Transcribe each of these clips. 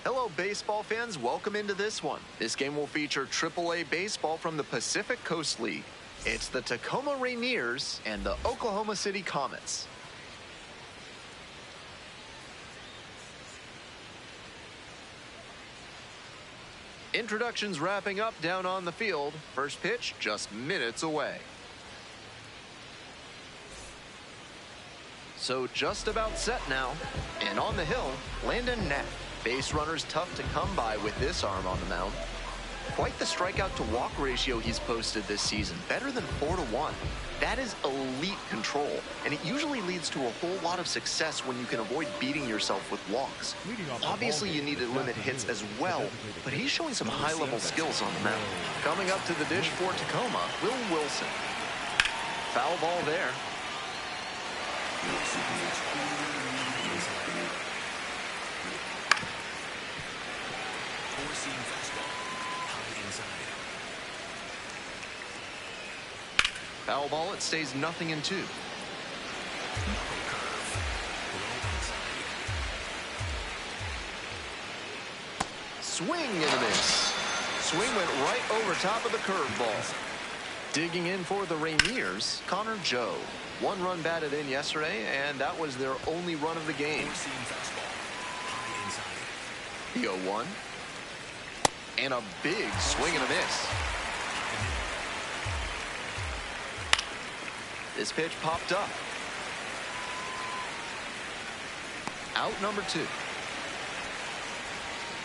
Hello, baseball fans. Welcome into this one. This game will feature AAA baseball from the Pacific Coast League. It's the Tacoma Rainiers and the Oklahoma City Comets. Introductions wrapping up down on the field. First pitch just minutes away. So just about set now. And on the hill, Landon Knack. Base runner's tough to come by with this arm on the mound. Quite the strikeout to walk ratio he's posted this season. Better than 4-1. That is elite control. And it usually leads to a whole lot of success when you can avoid beating yourself with walks. Obviously you need to limit hits as well, but he's showing some high-level skills on the mound. Coming up to the dish for Tacoma, Will Wilson. Foul ball there. Foul ball, it stays 0-2. Swing and a miss. Swing went right over top of the curveball. Digging in for the Rainiers, Connor Joe. One run batted in yesterday, and that was their only run of the game. The 0-1. And a big swing and a miss. This pitch popped up. Out number 2.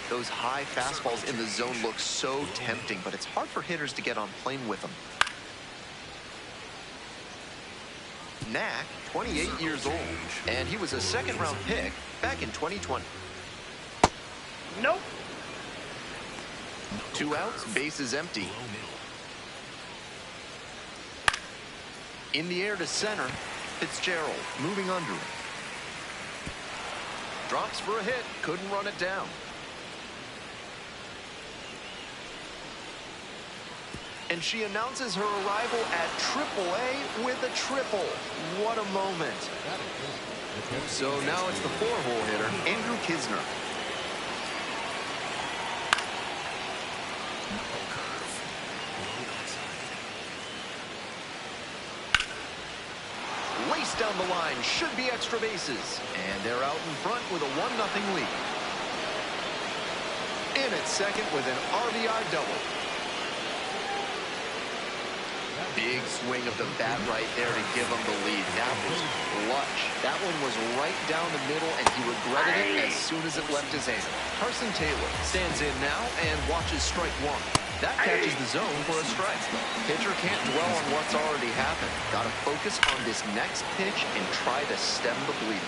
Those high fastballs in the zone look so tempting, but it's hard for hitters to get on plane with them. Knack, 28 years old, and he was a second-round pick back in 2020. Nope. 2 outs, bases empty. In the air to center, Fitzgerald moving under it. Drops for a hit, couldn't run it down. And she announces her arrival at AAA with a triple. What a moment. So now it's the 4-hole hitter, Andrew Kisner. Race down the line, should be extra bases. And they're out in front with a 1-0 lead. In at second with an RBI double. Big swing of the bat right there to give him the lead. That was clutch. That one was right down the middle, and he regretted it as soon as it left his hand. Carson Taylor stands in now and watches strike 1. That catches the zone for a strike. Pitcher can't dwell on what's already happened. Got to focus on this next pitch and try to stem the bleeding.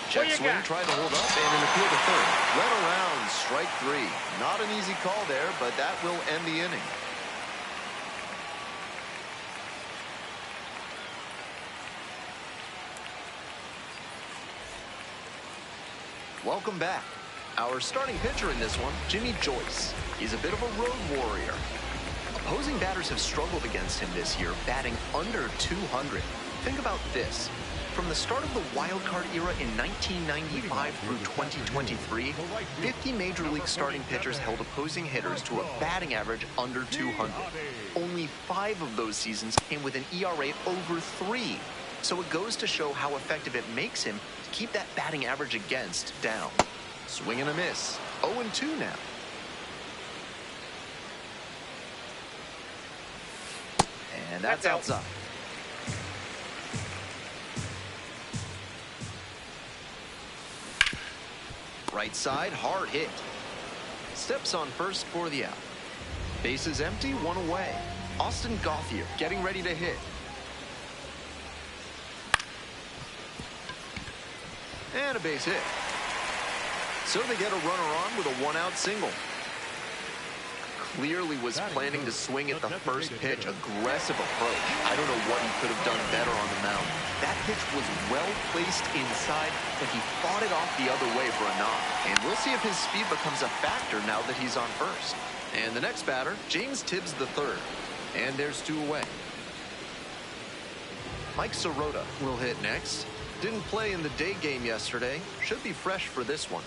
Check swing, tried to hold up, and an appeal to third. Went around, strike 3. Not an easy call there, but that will end the inning. Welcome back. Our starting pitcher in this one, Jimmy Joyce. He's a bit of a road warrior. Opposing batters have struggled against him this year, batting under 200. Think about this. From the start of the wild card era in 1995 through 2023, 50 Major League starting pitchers held opposing hitters to a batting average under 200. Only 5 of those seasons came with an ERA over 3. So it goes to show how effective it makes him to keep that batting average against down. Swing and a miss. 0-2 now. And that's outside. Right side, hard hit. Steps on first for the out. Bases empty, 1 away. Austin Gauthier getting ready to hit. And a base hit. So they get a runner on with a 1-out single. Clearly was planning to swing at the first pitch. Aggressive approach. I don't know what he could have done better on the mound. That pitch was well placed inside, but he fought it off the other way for a knock. And we'll see if his speed becomes a factor now that he's on first. And the next batter, James Tibbs III. And there's 2 away. Mike Sirota will hit next. Didn't play in the day game yesterday. Should be fresh for this one.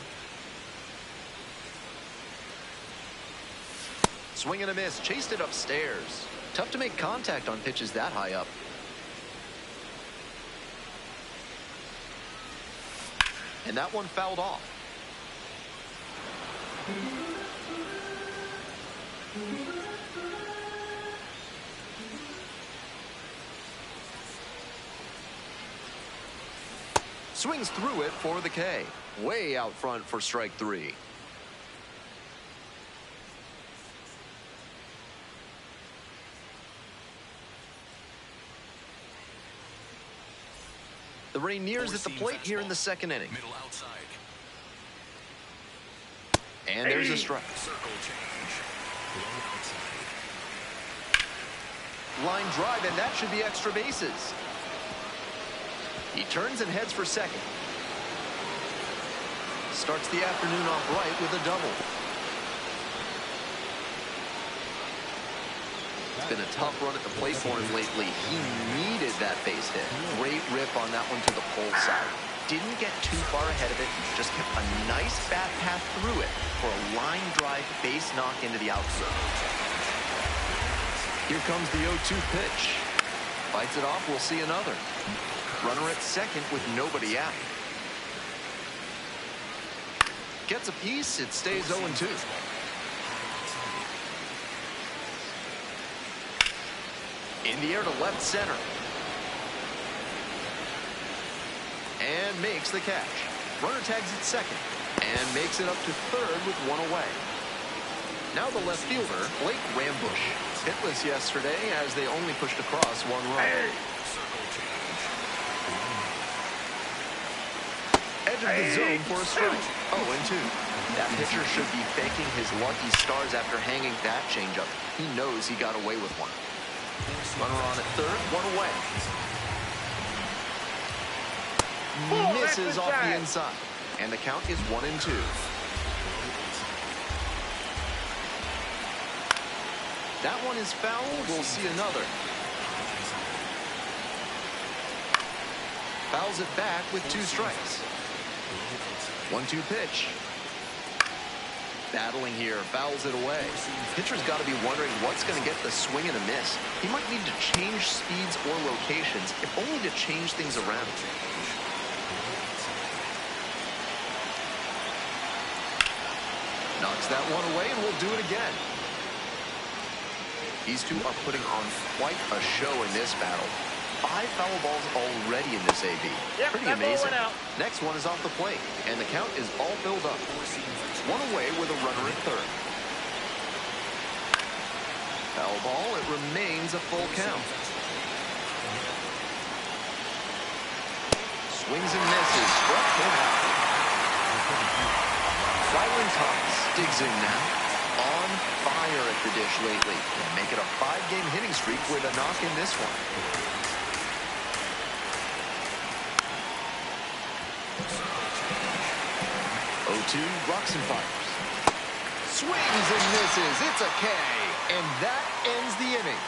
Swing and a miss. Chased it upstairs. Tough to make contact on pitches that high up. And that one fouled off. Swings through it for the K. Way out front for strike three. The Rainiers at the plate here in the second inning. Middle outside. And there's a strike. Circle change. Low outside. Line drive, and that should be extra bases. He turns and heads for second. Starts the afternoon off right with a double. It's been a tough run at the plate for him lately. He needed that base hit. Great rip on that one to the pole side. Didn't get too far ahead of it. Just kept a nice bat path through it for a line drive base knock into the outfield. Here comes the 0-2 pitch. Fights it off. We'll see another. Runner at second with nobody out. Gets a piece. It stays 0-2. In the air to left center. And makes the catch. Runner tags at second. And makes it up to third with one away. Now the left fielder, Blake Rambush. Hitless yesterday as they only pushed across one run. Edge of the zone for a strike. 0-2. That pitcher should be thanking his lucky stars after hanging that changeup. He knows he got away with one. Runner on at third, one away. Misses off the inside. And the count is 1-2. That one is foul. We'll see another. Fouls it back with 2 strikes. 1-2 pitch. Battling here, fouls it away. Pitcher's got to be wondering what's going to get the swing and a miss. He might need to change speeds or locations, if only to change things around. Knocks that one away, and we'll do it again. These two are putting on quite a show in this battle. 5 foul balls already in this AB. Pretty amazing. Next one is off the plate, and the count is all filled up. One away with a runner at third. Foul ball, it remains a full count. Swings and misses, struck him out. Ryland Thomas digs in now. On fire at the dish lately. And make it a 5-game hitting streak with a knock in this one. Rocks and fires. Swings and misses. It's a K. And that ends the inning.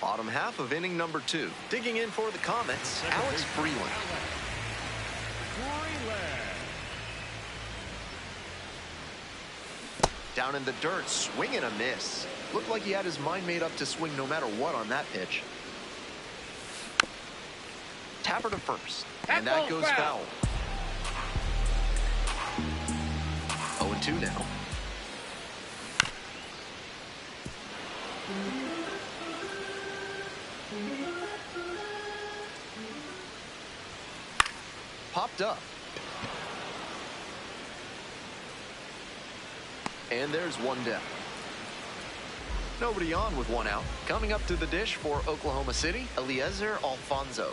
Bottom half of inning number 2. Digging in for the Comets, Alex Freeland. Down in the dirt, swing and a miss. Looked like he had his mind made up to swing no matter what on that pitch. Tapper to first, and that goes foul. 0-2 now. Popped up. And there's one down. Nobody on with one out. Coming up to the dish for Oklahoma City, Eliezer Alfonso.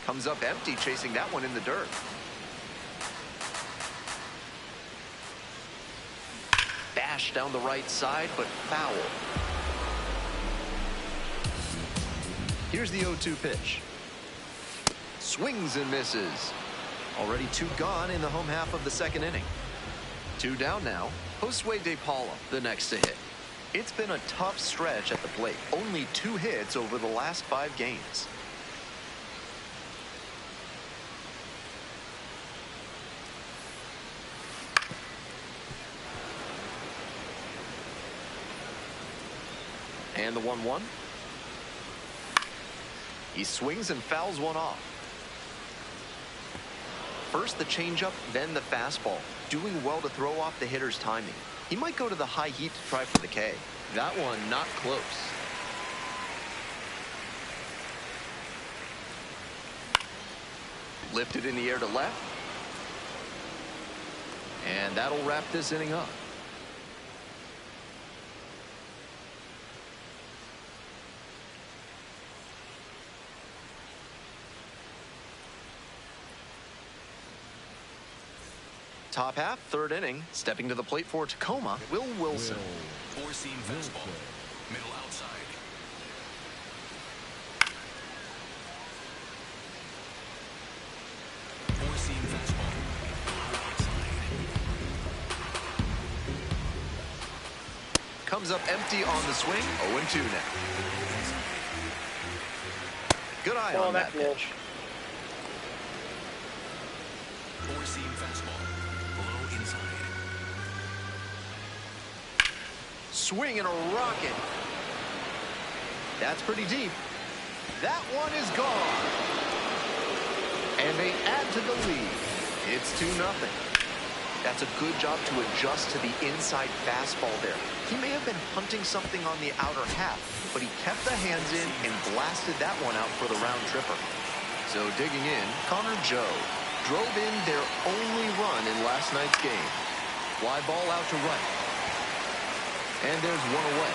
Comes up empty, chasing that one in the dirt. Bash down the right side, but foul. Here's the 0-2 pitch. Swings and misses. Already 2 gone in the home half of the second inning. 2 down now. Josue De Paula, the next to hit. It's been a tough stretch at the plate. Only 2 hits over the last 5 games. And the 1-1. He swings and fouls one off. First the changeup, then the fastball. Doing well to throw off the hitter's timing. He might go to the high heat to try for the K. That one not close. Lifted in the air to left. And that'll wrap this inning up. Top half, third inning. Stepping to the plate for Tacoma, Will Wilson. Four-seam fastball. Middle outside. Four-seam fastball. Outside. Comes up empty on the swing. 0-2 now. Good eye on that pitch. Four-seam fastball. Low inside. Swing and a rocket. That's pretty deep. That one is gone. And they add to the lead. It's 2-0. That's a good job to adjust to the inside fastball there. He may have been hunting something on the outer half, but he kept the hands in and blasted that one out for the round tripper. So digging in, Connor Joe drove in their only run in last night's game. Fly ball out to right. And there's one away.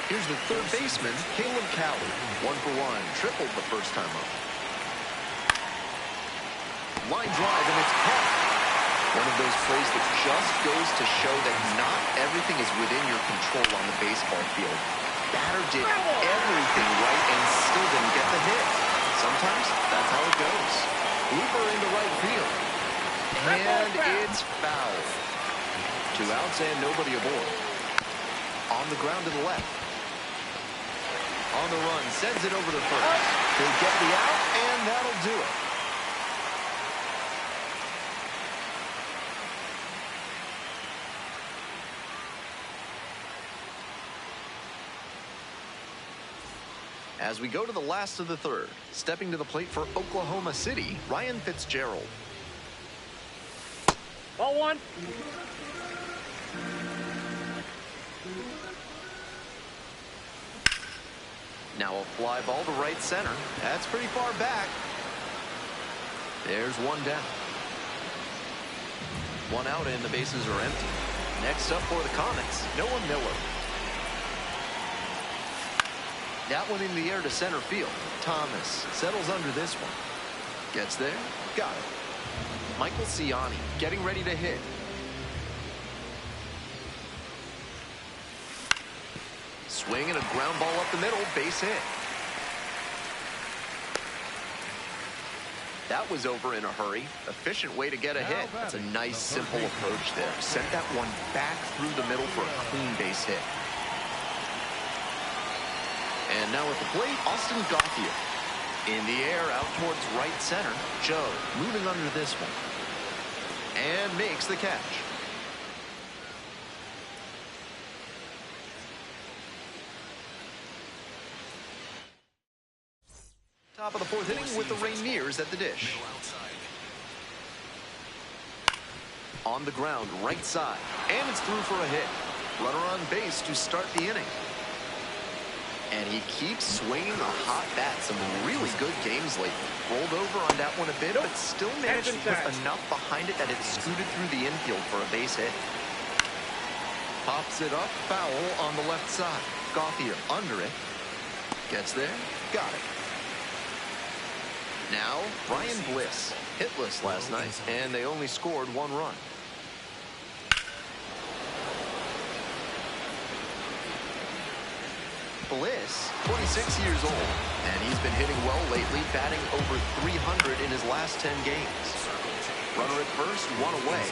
Here's the third baseman, Caleb Cowley. 1 for 1, tripled the first time up. Line drive, and it's caught. One of those plays that just goes to show that not everything is within your control on the baseball field. Batter did everything right and still didn't get the hit. Sometimes that's how it goes. Blooper into right field. And it's foul. 2 outs and nobody aboard. On the ground to the left. On the run, sends it over to first. He'll get the out, and that'll do it. As we go to the last of the third, stepping to the plate for Oklahoma City, Ryan Fitzgerald. Ball 1. Now a fly ball to right center. That's pretty far back. There's one down. 1 out and the bases are empty. Next up for the Comets, Noah Miller. That one in the air to center field. Thomas settles under this one. Gets there. Got it. Michael Ciani getting ready to hit. Swing and a ground ball up the middle. Base hit. That was over in a hurry. Efficient way to get a hit. That's a nice, simple approach there. Sent that one back through the middle for a clean base hit. And now at the plate, Austin Gauthier. In the air, out towards right center. Joe moving under this one. And makes the catch. Top of the fourth inning with the Rainiers at the dish. On the ground, right side. And it's through for a hit. Runner on base to start the inning. And he keeps swinging a hot bat. Some really good games lately. Rolled over on that one a bit, but still managed to put enough behind it that it scooted through the infield for a base hit. Pops it up, foul on the left side. Gauthier under it. Gets there, got it. Now, Brian Bliss. Hitless last night, and they only scored 1 run. Bliss, 26 years old, and he's been hitting well lately, batting over 300 in his last 10 games. Runner at first, one away.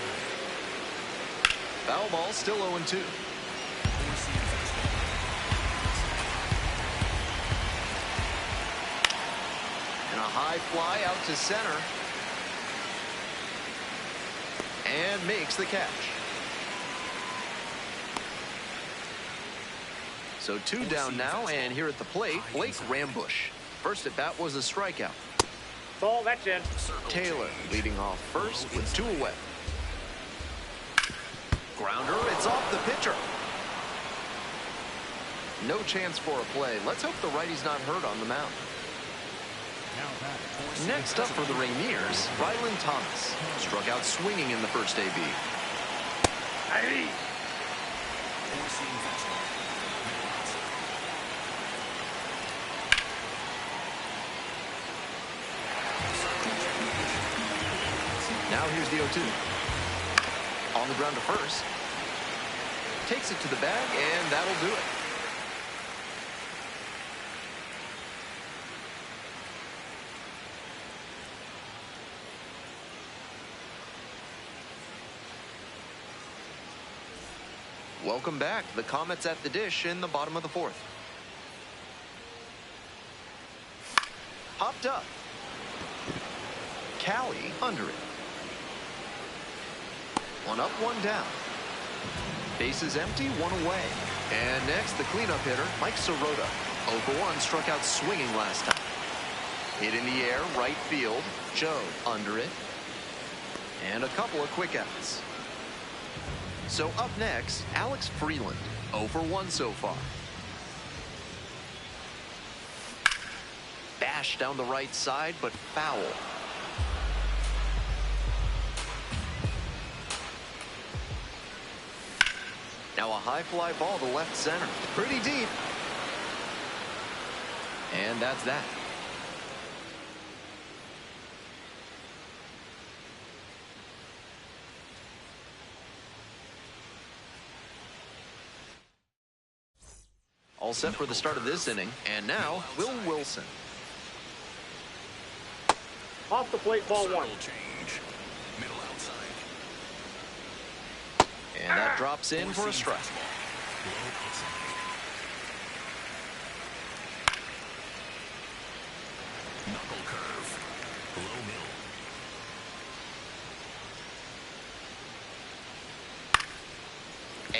Foul ball, still 0-2. And a high fly out to center. And makes the catch. So 2 down now, and here at the plate, Blake Rambush. First at bat was a strikeout. Ball, that's in. Taylor leading off first with 2 away. Grounder, it's off the pitcher. No chance for a play. Let's hope the righty's not hurt on the mound. Next up for the Rainiers, Ryland Thomas. Struck out swinging in the first AB. Hey. Now here's the 0-2. On the ground to first. Takes it to the bag, and that'll do it. Welcome back. The Comets at the dish in the bottom of the 4th. Popped up. Callie under it. 1 up, 1 down. Bases empty, 1 away. And next, the cleanup hitter, Mike Sirota. 0-1, struck out swinging last time. Hit in the air, right field. Joe under it. And a couple of quick outs. So up next, Alex Freeland. 0-1 so far. Bash down the right side, but foul. Now a high fly ball to left center. Pretty deep. And that's that. All set for the start of this inning. And now, Will Wilson. Off the plate, ball 1. Change. Middle outside. And that drops in for a strike. Knuckle curve. Low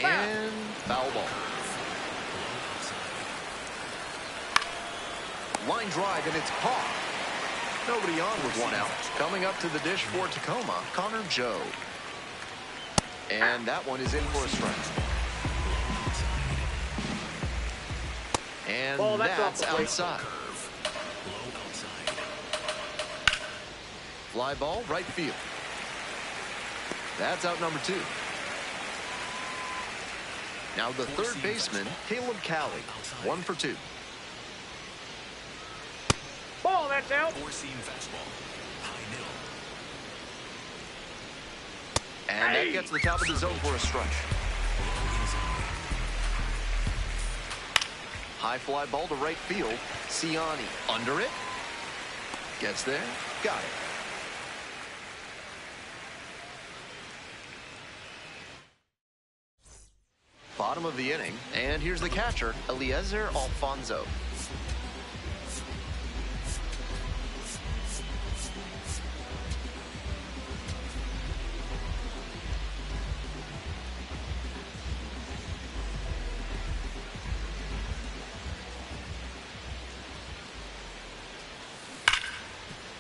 mill. And foul ball. Line drive, and it's caught. Nobody on with 1 out. Coming up to the dish for Tacoma, Connor Joe. And that one is in for a strike. And Ball, that's that's off the plate. outside. Fly ball, right field. That's out number 2. Now the third baseman, Caleb Callie. 1 for 2. Ball, that's out. Four-seam fastball. High middle. And that gets the top of the zone for a strike. High fly ball to right field. Ciani under it. Gets there. Got it. Bottom of the inning. And here's the catcher, Eliezer Alfonso.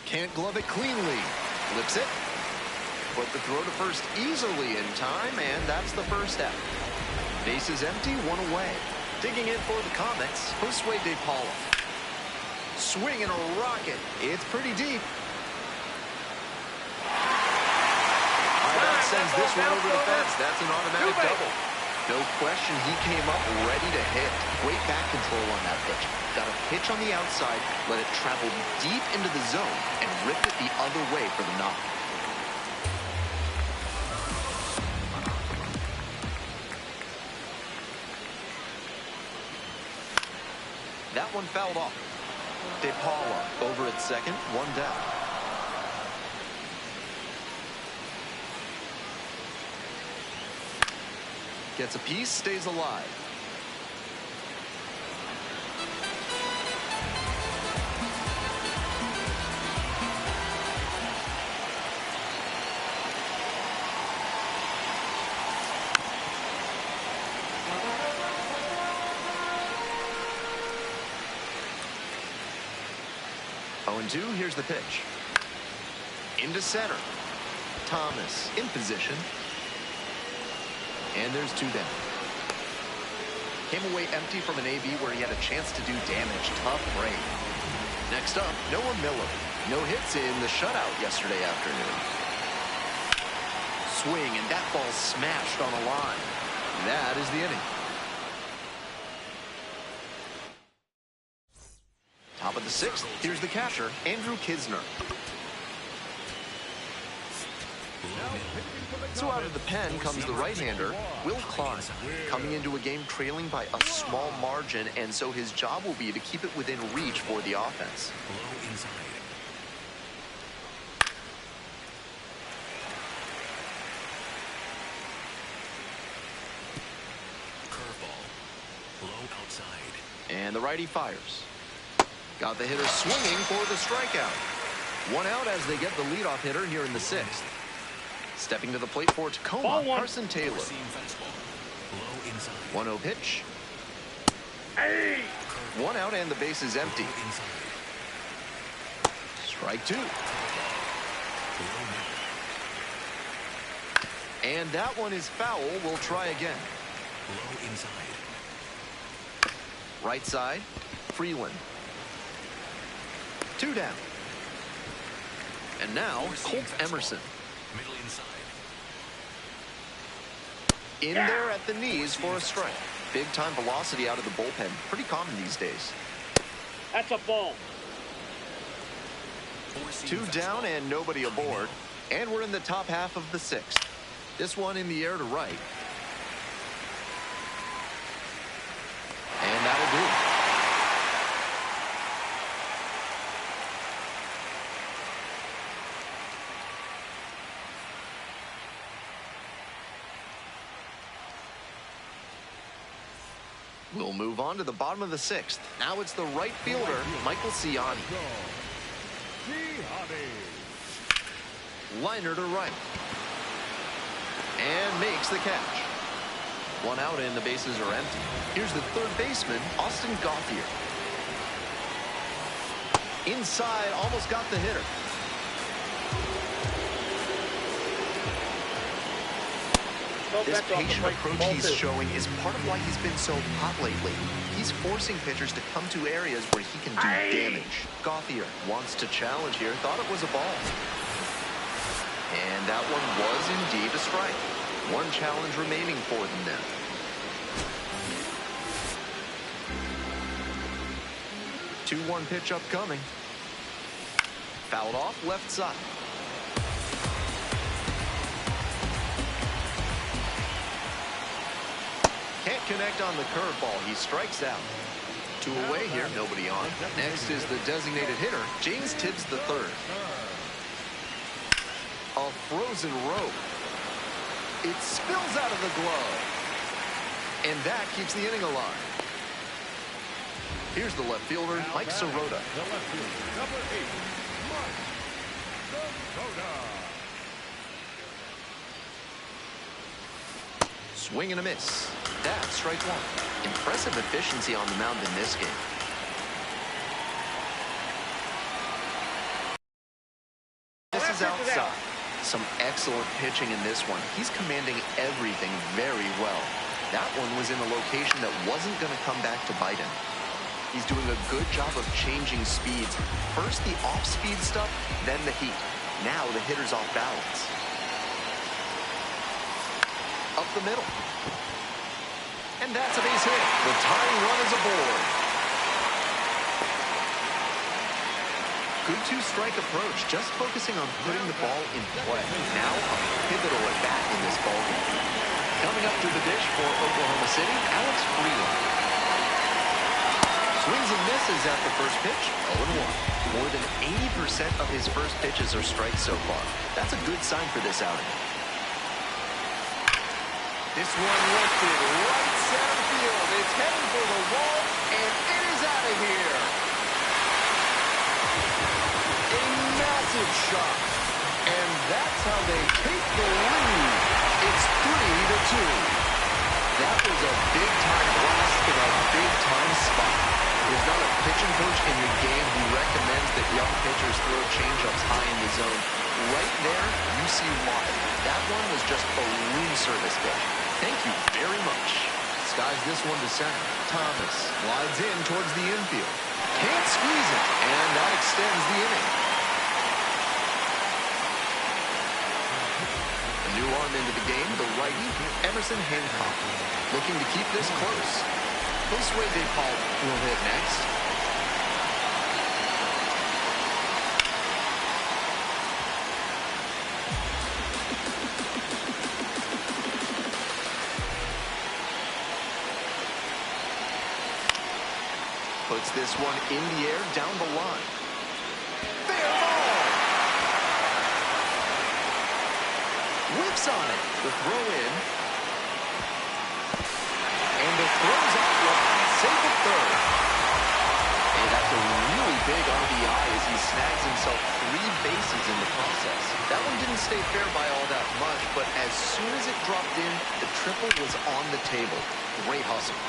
Can't glove it cleanly. Flips it. Put the throw to first easily in time, and that's the first out. Bases empty, 1 away. Digging in for the Comets, Josue De Paula. Swing and a rocket. It's pretty deep. That sends this one over the fence. That's an automatic double. No question, he came up ready to hit. Great back control on that pitch. Got a pitch on the outside, let it travel deep into the zone, and ripped it the other way for the knock. That one fouled off. DePaula over at second, one down. Gets a piece, stays alive. Oh, and 2, here's the pitch. Into center. Thomas in position. And there's 2 down. Came away empty from an AB where he had a chance to do damage. Tough break. Next up, Noah Miller. No hits in the shutout yesterday afternoon. Swing, and that ball smashed on a line. That is the inning. Top of the 6th, here's the catcher, Andrew Kisner. So out of the pen comes the right-hander, Will Klein, coming into a game trailing by a small margin, and so his job will be to keep it within reach for the offense. Low inside. Curveball. Low outside. And the righty fires. Got the hitter swinging for the strikeout. 1 out as they get the leadoff hitter here in the 6th. Stepping to the plate for Tacoma, Carson Taylor. 1-0 pitch. Hey! 1 out and the base is empty. Strike 2. And that one is foul. We'll try again. Low inside. Right side, Freeland. 2 down. And now, Colt Emerson. Middle inside. In there at the knees for a strike. Big time velocity out of the bullpen. Pretty common these days. That's a ball. 2 down and nobody aboard. And we're in the top half of the 6th. This one in the air to right. And that'll do. We'll move on to the bottom of the 6th. Now it's the right fielder, Michael Ciani. Liner to right. And makes the catch. 1 out and the bases are empty. Here's the third baseman, Austin Gauthier. Inside, almost got the hitter. This patient approach he's showing is part of why he's been so hot lately. He's forcing pitchers to come to areas where he can do damage. Gauthier wants to challenge here, thought it was a ball. And that one was indeed a strike. 1 challenge remaining for them now. Two 2-1 pitch upcoming. Fouled off left side. Can't connect on the curveball. He strikes out. 2 away here, nobody on. Next is the designated hitter, James Tibbs III. A frozen rope. It spills out of the glove. And that keeps the inning alive. Here's the left fielder, Mike Sirota. The left fielder, number 8, Mike Sirota. Swing and a miss. That's strike 1. Impressive efficiency on the mound in this game. This is outside. Some excellent pitching in this one. He's commanding everything very well. That one was in a location that wasn't going to come back to bite him. He's doing a good job of changing speeds. First the off-speed stuff, then the heat. Now the hitter's off balance. Up the middle. And that's a base hit. The tying run is aboard. Good 2-strike approach, just focusing on putting the ball in play. Now a pivotal at bat in this ballgame. Coming up to the dish for Oklahoma City, Alex Freeland. Swings and misses at the first pitch, 0-1. More than 80% of his first pitches are strikes so far. That's a good sign for this outing. This one lifted right center field. It's heading for the wall, and it is out of here. A massive shot, and that's how they take the lead. It's 3-2. That was a big-time blast in a big-time spot. There's not a pitching coach in the game who recommends that young pitchers throw changeups high in the zone. Right there, you see why. That one was just a room service pitch. Thank you very much. Skies this one to center. Thomas slides in towards the infield. Can't squeeze it, and that extends the inning. A new arm into the game, the righty, Emerson Hancock. Looking to keep this close. Josue De Paul will hit next. Puts this one in the air down the line. Fair ball! Whips on it. The throw in. And the throw's out line. Safe at third. And that's a really big RBI as he snags himself 3 bases in the process. That one didn't stay fair by all that much, but as soon as it dropped in, the triple was on the table. Great hustle.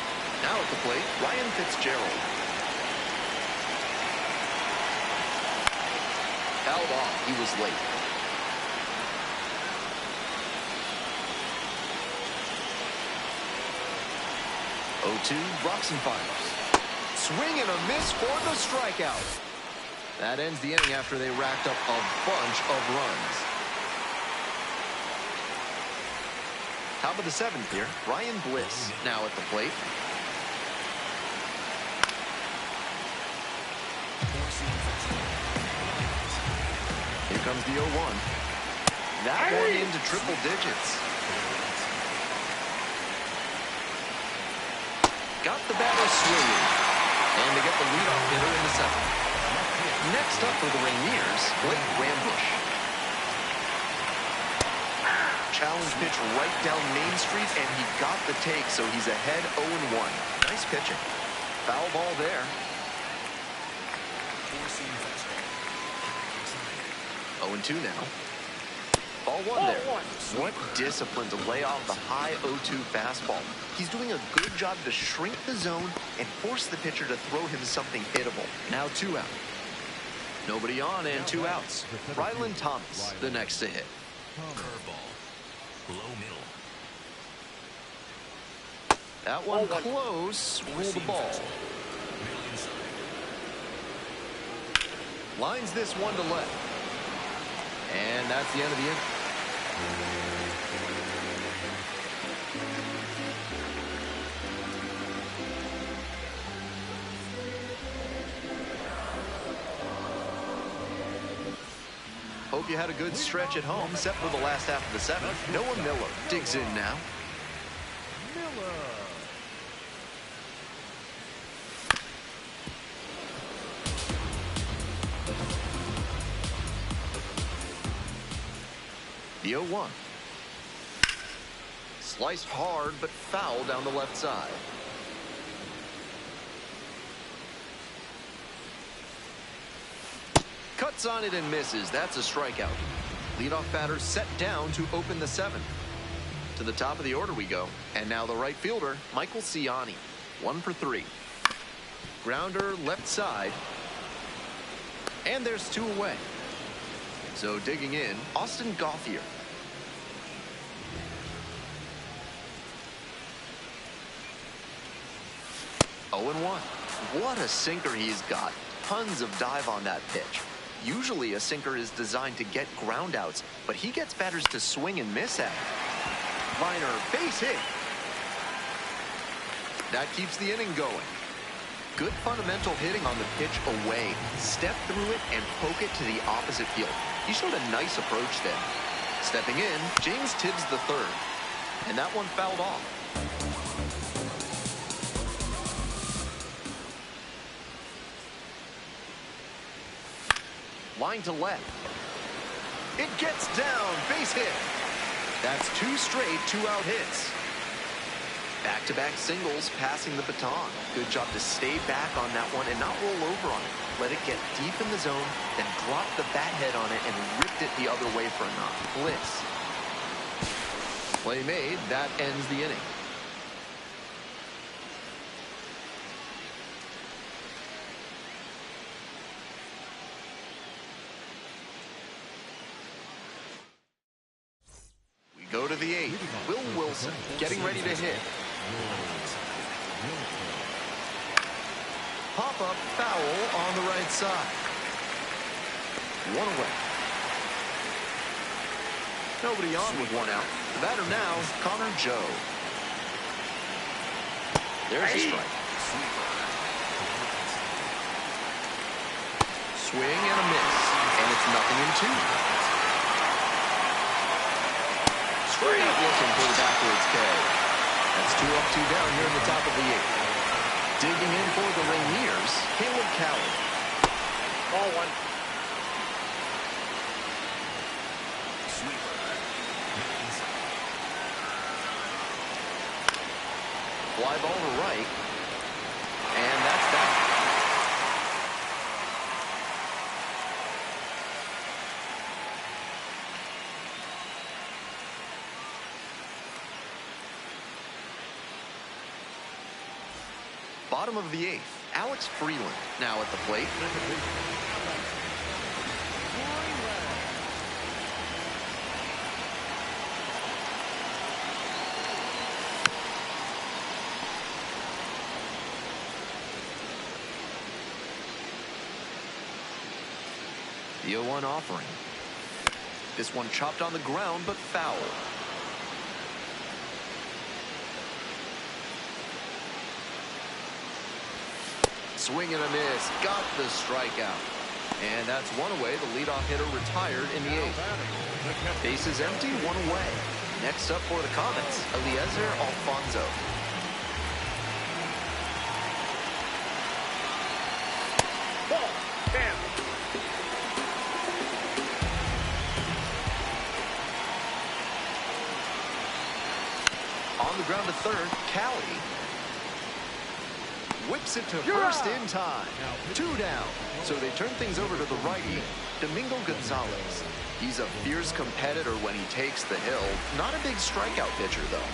Now at the plate, Ryan Fitzgerald. Fouled off. He was late. Oh, 2, rocks and fires. Swing and a miss for the strikeout. That ends the inning after they racked up a bunch of runs. Top of the 7th here, Ryan Bliss now at the plate. Here comes the 0-1. That one into triple digits. Got the batter swinging. And they get the leadoff hitter in the 7th. Next up for the Rainiers, Blake Rambush. Challenge pitch right down Main Street, and he got the take, so he's ahead 0-1. Nice pitching. Foul ball there. 0-2 now. Ball 1 there. What discipline to lay off the high 0-2 fastball. He's doing a good job to shrink the zone and force the pitcher to throw him something hittable. Now 2 out. Nobody on and 2 outs. Ryland Thomas, the next to hit. Curveball. Low middle. That one close. Rule the ball. Middle inside. Lines this one to left. And that's the end of the inning. Hope you had a good stretch at home, except for the last half of the 7th. Noah Miller digs in now. Miller. The 0-1. Sliced hard, but foul down the left side. Cuts on it and misses. That's a strikeout. Leadoff batter set down to open the 7th. To the top of the order we go. And now the right fielder, Michael Ciani. 1 for 3. Grounder left side. And there's 2 away. So digging in, Austin Gauthier. Oh, 0-1. What a sinker he's got. Tons of dive on that pitch. Usually a sinker is designed to get groundouts, but he gets batters to swing and miss at it. Liner, base hit. That keeps the inning going. Good fundamental hitting on the pitch away. Step through it and poke it to the opposite field. He showed a nice approach there. Stepping in, James Tibbs III. And that one fouled off. Line to left. It gets down. Base hit. That's 2 straight 2-out hits. Back-to-back singles, passing the baton. Good job to stay back on that one and not roll over on it. Let it get deep in the zone, then drop the bat head on it and ripped it the other way for a knock. Bliss. Play made. That ends the inning. We go to the 8th. Will Wilson getting ready to hit. Pop-up foul on the right side. 1 away. Nobody on with 1 out. The batter now, Connor Joe. There's a strike. Swing and a miss. And it's 0-2. Straight up looking for the backwards K. That's 2 up, 2 down here in the top of the 8th. Digging in for the Rainiers, Caleb Cowley. Ball 1. Fly ball to right. And that's that. Bottom of the 8th, Alex Freeland now at the plate. The 0-1 offering. This one chopped on the ground, but foul. Swing and a miss. Got the strikeout. And that's 1 away. The leadoff hitter retired in the 8th. Bases empty, 1 away. Next up for the Comets, Eliezer Alfonso. Ball. Damn. On the ground to third, Cowley. Whips it to first in time. 2 down. So they turn things over to the righty, Domingo Gonzalez. He's a fierce competitor when he takes the hill. Not a big strikeout pitcher, though.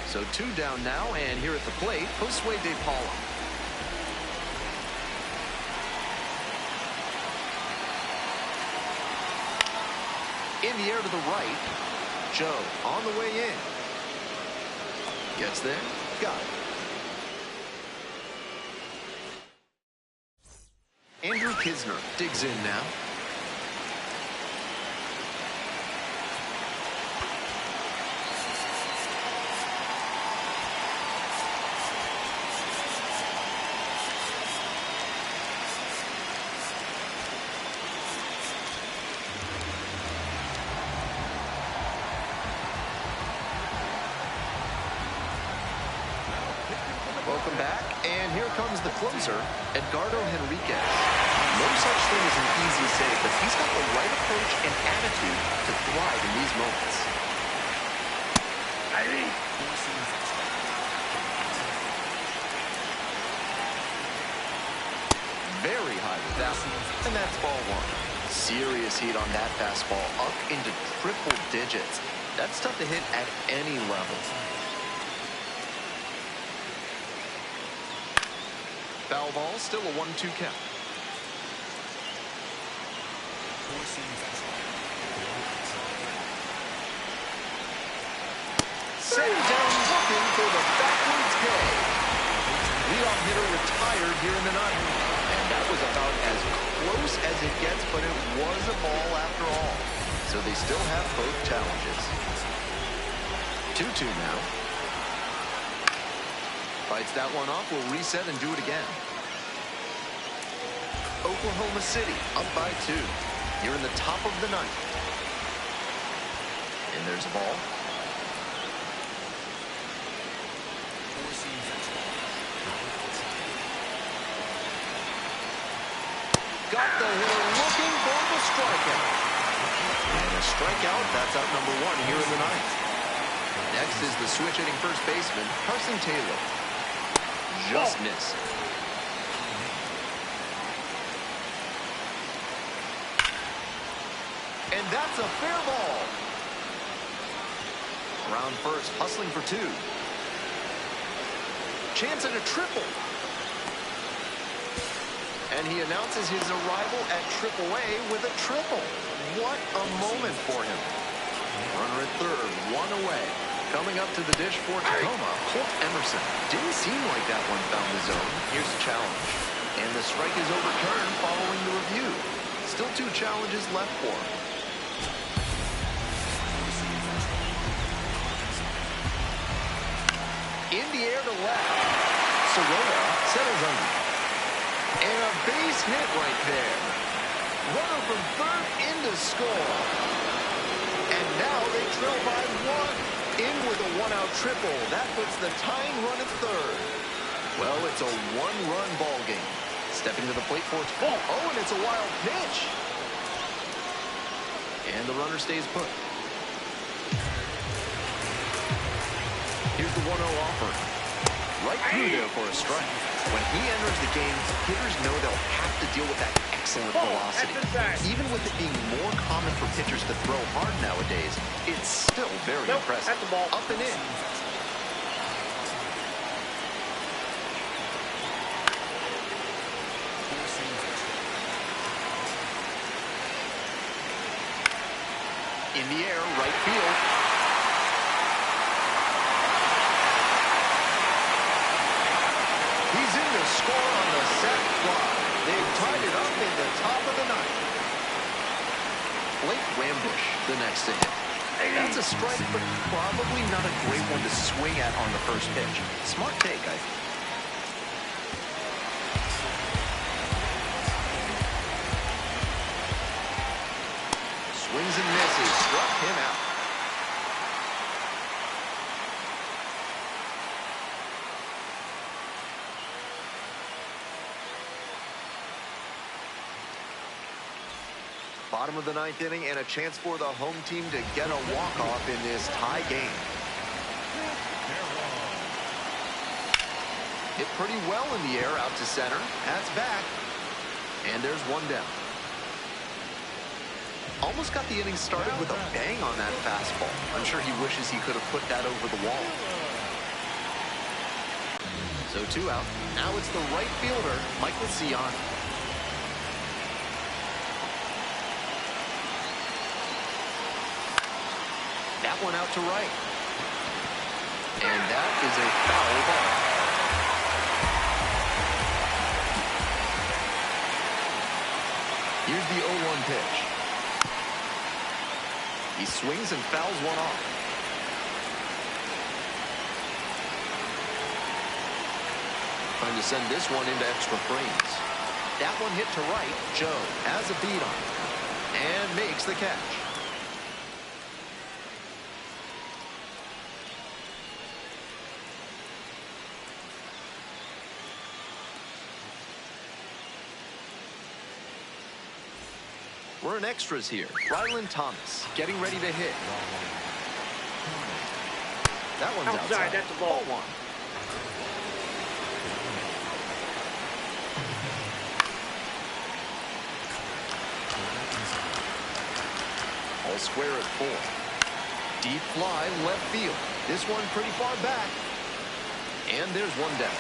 So 2 down now, and here at the plate, Josue De Paula. In the air to the right, Joe on the way in. Gets there, got it. Andrew Kisner digs in now. Welcome back, and here comes the closer, Edgardo Henriquez. No such thing as an easy save, but he's got the right approach and attitude to thrive in these moments. Very high with that one, and that's ball 1. Serious heat on that fastball, up into triple digits. That's tough to hit at any level. Foul ball, still a 1-2 count. Set down looking for the backwards K. Leadoff hitter retired here in the 9th. And that was about as close as it gets, but it was a ball after all. So they still have both challenges. 2-2 now. Fights that one off, will reset and do it again. Oklahoma City up by 2. You're in the top of the 9th. And there's a ball. Got the hitter looking for the strikeout. And a strikeout, that's out number one here in the ninth. Next is the switch-hitting first baseman, Carson Taylor. Just missed. And that's a fair ball. Around first, hustling for two. Chance at a triple. And he announces his arrival at AAA with a triple. What a moment for him. Runner at third, one away. Coming up to the dish for Tacoma, Colt Emerson. Didn't seem like that one found the zone. Here's a challenge. And the strike is overturned following the review. Still two challenges left for him. In the air to left. Soroka settles under. And a base hit right there. Runner from third in to score. And now they trail by one. In with a one-out triple. That puts the tying run at third. Well, it's a one-run ball game. Stepping to the plate for its ball. Oh, and it's a wild pitch. And the runner stays put. Here's the 1-0 offer. Right through there for a strike. When he enters the game, hitters know they'll have to deal with that excellent velocity. Even with it being more common for pitchers to throw hard nowadays, it's still very impressive. That's the ball. Up and in. In the air, right field. He's in to score on the sac fly. They've tied it up in the top of the ninth. Blake Rambush, the next to hit. That's a strike, but probably not a great one to swing at on the first pitch. Smart take, I think. Swings and misses, struck him out. Bottom of the ninth inning and a chance for the home team to get a walk-off in this tie game. Hit pretty well in the air out to center. That's back. And there's one down. Almost got the inning started with a bang on that fastball. I'm sure he wishes he could have put that over the wall. So two out. Now it's the right fielder, Michael Ciani. That one out to right. And that is a foul ball. Here's the 0-1 pitch. He swings and fouls one off. Trying to send this one into extra frames. That one hit to right. Joe has a beat on it and makes the catch. We're in extras here. Ryland Thomas getting ready to hit. That one's outside. That's a ball. One. All square at 4. Deep fly, left field. This one pretty far back. And there's one down.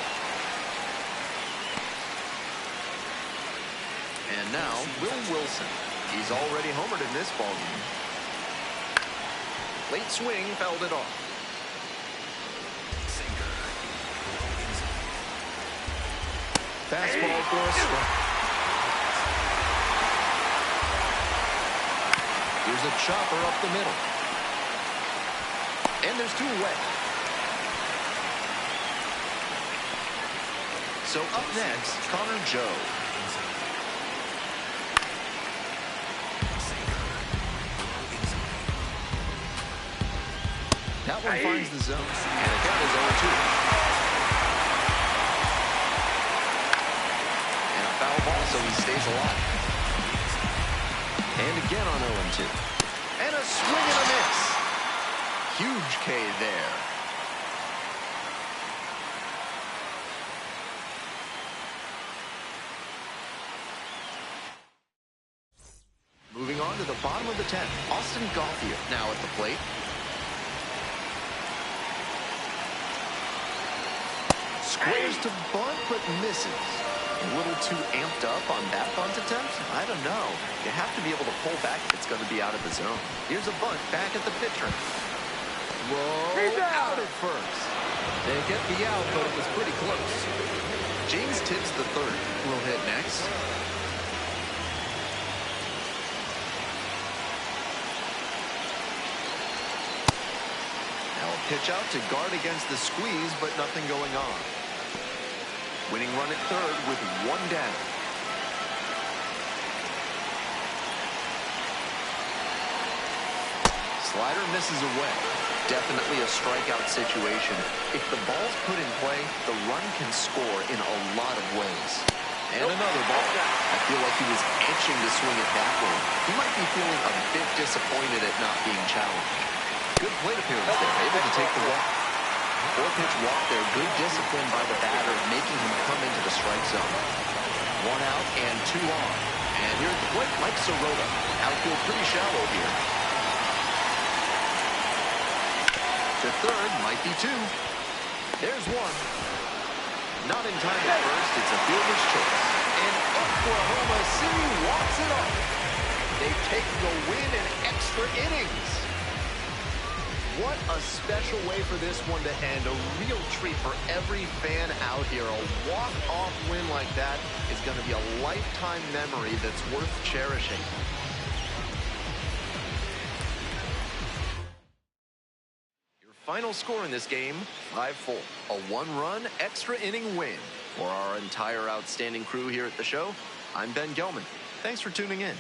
And now, Will Wilson. He's already homered in this ballgame. Late swing, fouled it off. Fastball for a strike. Here's a chopper up the middle. And there's two away. So up next, Connor Joe. That one finds the zone, and the count is 0-2. And a foul ball, so he stays alive. And again on 0-2. And a swing and a miss. Huge K there. Moving on to the bottom of the 10th. Austin Gauthier now at the plate. Squares to bunt, but misses. A little too amped up on that bunt attempt? I don't know. You have to be able to pull back if it's going to be out of the zone. Here's a bunt back at the pitcher. Throw out at first. They get the out, but it was pretty close. James Tibbs the third will hit next. Now a pitch out to guard against the squeeze, but nothing going on. Winning run at third with one down. Slider misses away. Definitely a strikeout situation. If the ball's put in play, the run can score in a lot of ways. And another ball. I feel like he was itching to swing it that way. He might be feeling a bit disappointed at not being challenged. Good plate appearance there, able to take the walk. 4-pitch walk there, good discipline by the batter, making him come into the strike zone. 1 out and 2 on. And here at the plate, Mike Sirota. Outfield pretty shallow here. To third, might be 2. There's 1. Not in time at first, it's a fielder's choice. And Oklahoma City walks it off. They take the win in extra innings. What a special way for this one to end. A real treat for every fan out here. A walk-off win like that is going to be a lifetime memory that's worth cherishing. Final score in this game, 5-4. A 1-run extra inning win. For our entire outstanding crew here at the show, I'm Ben Gelman. Thanks for tuning in.